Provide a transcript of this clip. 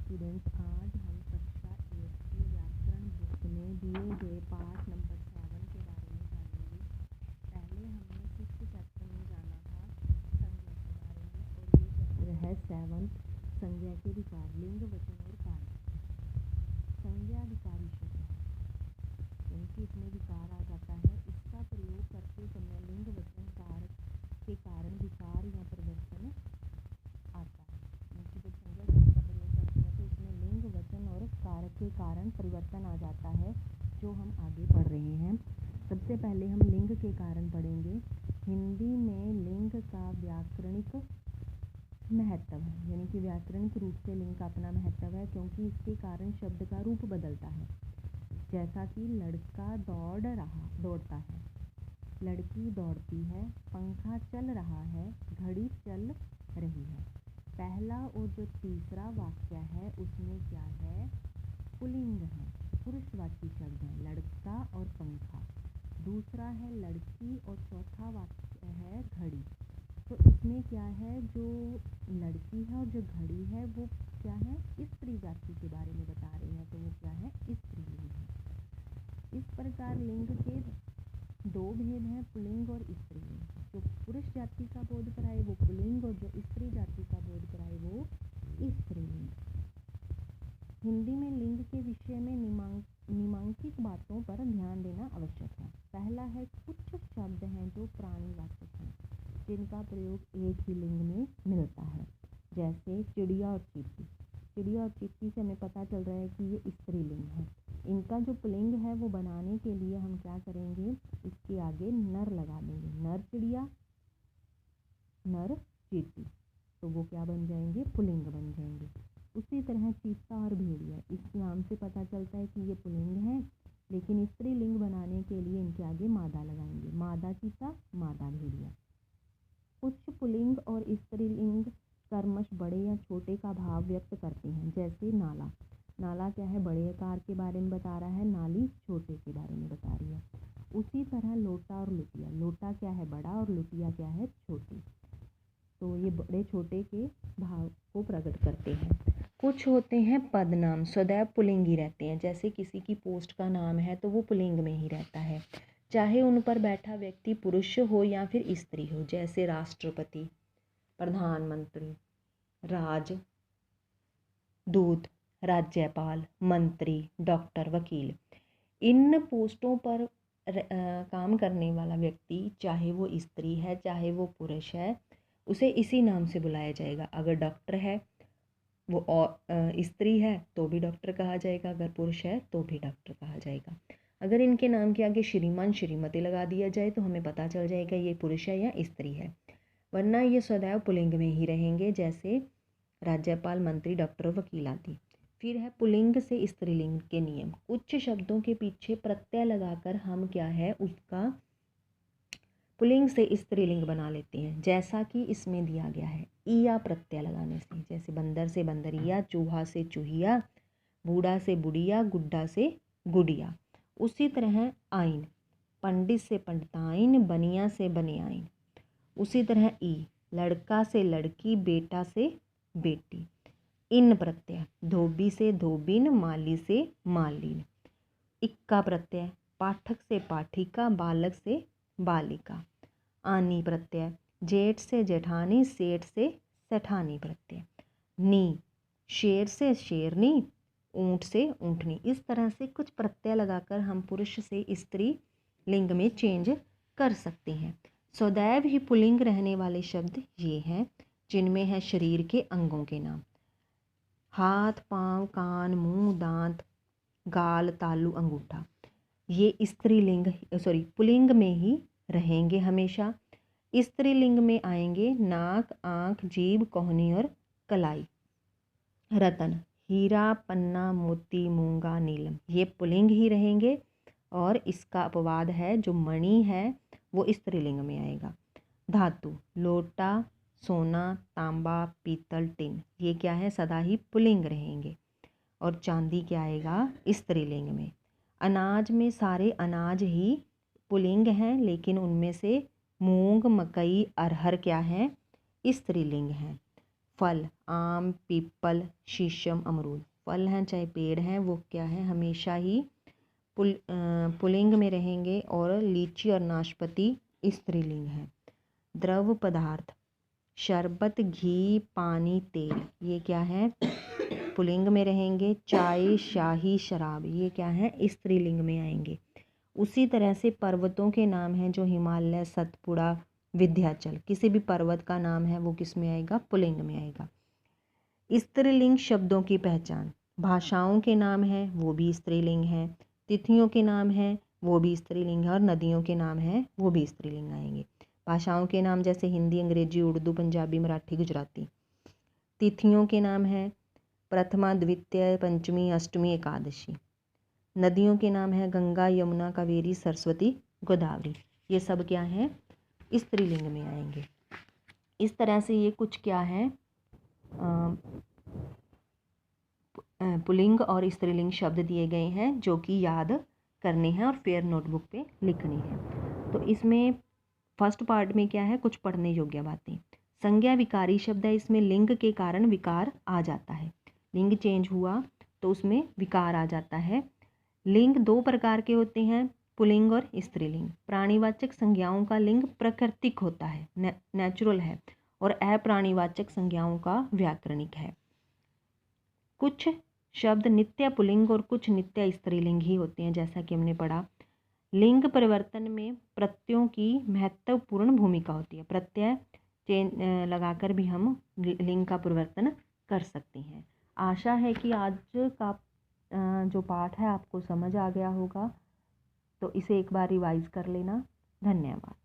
Students, आज हम कक्षा 8 की व्याकरण बुक में दिए गए पाठ नंबर 7 के बारे में जानेंगे। पहले हमने 6th चैप्टर में जाना था संज्ञा के बारे में, और ये चैप्टर है 7th, संज्ञा के विकार, लिंग, वचन और कारण। संज्ञा विकारी शब्द है, यानी कि इसमें विकार आ जाता है। इसका प्रयोग करते समय लिंग, वचन, कारक के कारण विकार या परिवर्तन आता है। जब संज्ञा शब्द का प्रयोग करते हैं तो इसमें लिंग, वचन और कारक के कारण परिवर्तन आ जाता है, जो हम आगे पढ़ रहे हैं। सबसे पहले हम लिंग के कारण पढ़ेंगे। हिंदी में लिंग का व्याकरणिक महत्व है, यानी कि व्याकरणिक रूप से लिंग का अपना महत्व है, क्योंकि इसके कारण शब्द का रूप बदलता है। जैसा कि लड़का दौड़ता है, लड़की दौड़ती है, पंखा चल रहा है, घड़ी चल रही है। पहला और जो तीसरा वाक्य है उसमें क्या है, पुल्लिंग है, पुरुषवाची शब्द है, लड़का और पंखा। दूसरा है लड़की और चौथा वाक्य है घड़ी। तो इसमें क्या है, जो लड़की है और जो घड़ी है वो क्या है, स्त्री जाति के बारे में बता रहे हैं, तो वो क्या है, स्त्रीलिंग है। इस प्रकार लिंग के दो भेद हैं, पुल्लिंग और स्त्रीलिंग। जो पुरुष जाति का बोध कराए वो पुल्लिंग, और जो स्त्री जाति का बोध कराए वो स्त्रीलिंग। हिंदी में लिंग के विषय में निम्नांकित बातों पर ध्यान देना आवश्यक है। पहला है, कुछ शब्द हैं जो प्राणीवाचक हैं, जिनका प्रयोग एक ही लिंग में मिलता है, जैसे चिड़िया और चींटी। चिड़िया और चींटी से हमें पता चल रहा है कि ये स्त्रीलिंग है। इनका जो पुल्लिंग है वो बनाने के लिए हम क्या करेंगे, इसके आगे नर लगा देंगे, नर चिड़िया, नर चींटी, तो वो क्या बन जाएंगे, पुल्लिंग बन जाएंगे। उसी तरह चीता और भेड़िया, इस नाम से पता चलता है कि ये पुल्लिंग है, लेकिन स्त्रीलिंग बनाने के लिए इनके आगे मादा लगाएंगे, मादा चीता, मादा भेड़िया। कुछ पुल्लिंग और स्त्रीलिंग कर्मश बड़े या छोटे का भाव व्यक्त करते हैं, जैसे नाला। नाला क्या है, बड़े आकार के बारे में बता रहा है, नाली छोटे के बारे में बता रही है। उसी तरह लोटा और लुटिया, लोटा क्या है, बड़ा, और लुटिया क्या है, छोटी। तो ये बड़े छोटे के भाव को प्रकट करते हैं। कुछ होते हैं पदनाम, सदैव पुल्लिंग ही रहते हैं, जैसे किसी की पोस्ट का नाम है तो वो पुल्लिंग में ही रहता है, चाहे उन पर बैठा व्यक्ति पुरुष हो या फिर स्त्री हो, जैसे राष्ट्रपति, प्रधानमंत्री, राजदूत, राज्यपाल, मंत्री, डॉक्टर, वकील। इन पोस्टों पर काम करने वाला व्यक्ति, चाहे वो स्त्री है चाहे वो पुरुष है, उसे इसी नाम से बुलाया जाएगा। अगर डॉक्टर है वो स्त्री है तो भी डॉक्टर कहा जाएगा, अगर पुरुष है तो भी डॉक्टर कहा जाएगा। अगर इनके नाम के आगे श्रीमान, श्रीमती लगा दिया जाए तो हमें पता चल जाएगा ये पुरुष है या स्त्री है, वरना ये सदैव पुल्लिंग में ही रहेंगे, जैसे राज्यपाल, मंत्री, डॉक्टर, वकील आदि। फिर है पुल्लिंग से स्त्रीलिंग के नियम। कुछ शब्दों के पीछे प्रत्यय लगाकर हम क्या है, उसका पुल्लिंग से स्त्रीलिंग बना लेते हैं, जैसा कि इसमें दिया गया है। ईया प्रत्यय लगाने से, जैसे बंदर से बंदरिया, चूहा से चूहिया, बूढ़ा से बुढ़िया, गुड्डा से गुड़िया। उसी तरह आइन, पंडित से पंडिताइन, बनिया से बनियाइन। उसी तरह ई, लड़का से लड़की, बेटा से बेटी। इन प्रत्यय, धोबी से धोबिन, माली से मालिन। इक्का प्रत्यय, पाठक से पाठिका, बालक से बालिका। आनी प्रत्यय, जेठ से जेठानी, सेठ से सेठानी प्रत्यय। नी, शेर से शेरनी, ऊंट से ऊंटनी। इस तरह से कुछ प्रत्यय लगाकर हम पुरुष से स्त्री लिंग में चेंज कर सकते हैं। सदैव ही पुल्लिंग रहने वाले शब्द ये हैं, जिनमें है शरीर के अंगों के नाम, हाथ, पाँव, कान, मुंह, दांत, गाल, तालू, अंगूठा। ये पुल्लिंग में ही रहेंगे हमेशा। स्त्रीलिंग में आएंगे नाक, आँख, जीभ, कोहनी और कलाई। रतन, हीरा, पन्ना, मोती, मूंगा, नीलम, ये पुल्लिंग ही रहेंगे, और इसका अपवाद है, जो मणि है वो स्त्रीलिंग में आएगा। धातु, लोटा, सोना, तांबा, पीतल, टिन, ये क्या है, सदा ही पुल्लिंग रहेंगे, और चांदी क्या आएगा, स्त्रीलिंग में। अनाज में सारे अनाज ही पुल्लिंग हैं, लेकिन उनमें से मूंग, मकई, अरहर क्या है, स्त्रीलिंग हैं। फल आम, पीपल, शीशम, अमरूद। फल हैं चाहे पेड़ हैं वो क्या है, हमेशा ही पुल्लिंग में रहेंगे, और लीची और नाशपाती स्त्रीलिंग है। द्रव पदार्थ शरबत, घी, पानी, तेल, ये क्या है, पुल्लिंग में रहेंगे। चाय, शाही, शराब, ये क्या है, स्त्रीलिंग में आएंगे। उसी तरह से पर्वतों के नाम हैं जो हिमालय, सतपुड़ा, विंध्याचल, किसी भी पर्वत का नाम है वो किस में आएगा, पुल्लिंग में आएगा। स्त्रीलिंग शब्दों की पहचान, भाषाओं के नाम हैं वो भी स्त्रीलिंग हैं, तिथियों के नाम हैं वो भी स्त्रीलिंग है, और नदियों के नाम हैं वो भी स्त्रीलिंग आएंगे। भाषाओं के नाम जैसे हिंदी, अंग्रेजी, उर्दू, पंजाबी, मराठी, गुजराती। तिथियों के नाम हैं प्रथमा, द्वितीय, पंचमी, अष्टमी, एकादशी। नदियों के नाम है गंगा, यमुना, कावेरी, सरस्वती, गोदावरी। ये सब क्या है, स्त्रीलिंग में आएंगे। इस तरह से ये कुछ क्या है, पुल्लिंग और स्त्रीलिंग शब्द दिए गए हैं जो कि याद करने हैं और फेयर नोटबुक पे लिखनी है। तो इसमें फर्स्ट पार्ट में क्या है, कुछ पढ़ने योग्य बातें। संज्ञा विकारी शब्द है, इसमें लिंग के कारण विकार आ जाता है, लिंग चेंज हुआ तो उसमें विकार आ जाता है। लिंग दो प्रकार के होते हैं, पुल्लिंग और स्त्रीलिंग। प्राणीवाचक संज्ञाओं का लिंग प्राकृतिक होता है, नेचुरल है, और अप्राणीवाचक संज्ञाओं का व्याकरणिक है। कुछ शब्द नित्य पुल्लिंग और कुछ नित्य स्त्रीलिंग ही होते हैं, जैसा कि हमने पढ़ा। लिंग परिवर्तन में प्रत्ययों की महत्वपूर्ण भूमिका होती है। प्रत्यय चेंज लगाकर भी हम लिंग का परिवर्तन कर सकते हैं। आशा है कि आज का जो पाठ है आपको समझ आ गया होगा, तो इसे एक बार रिवाइज कर लेना। धन्यवाद।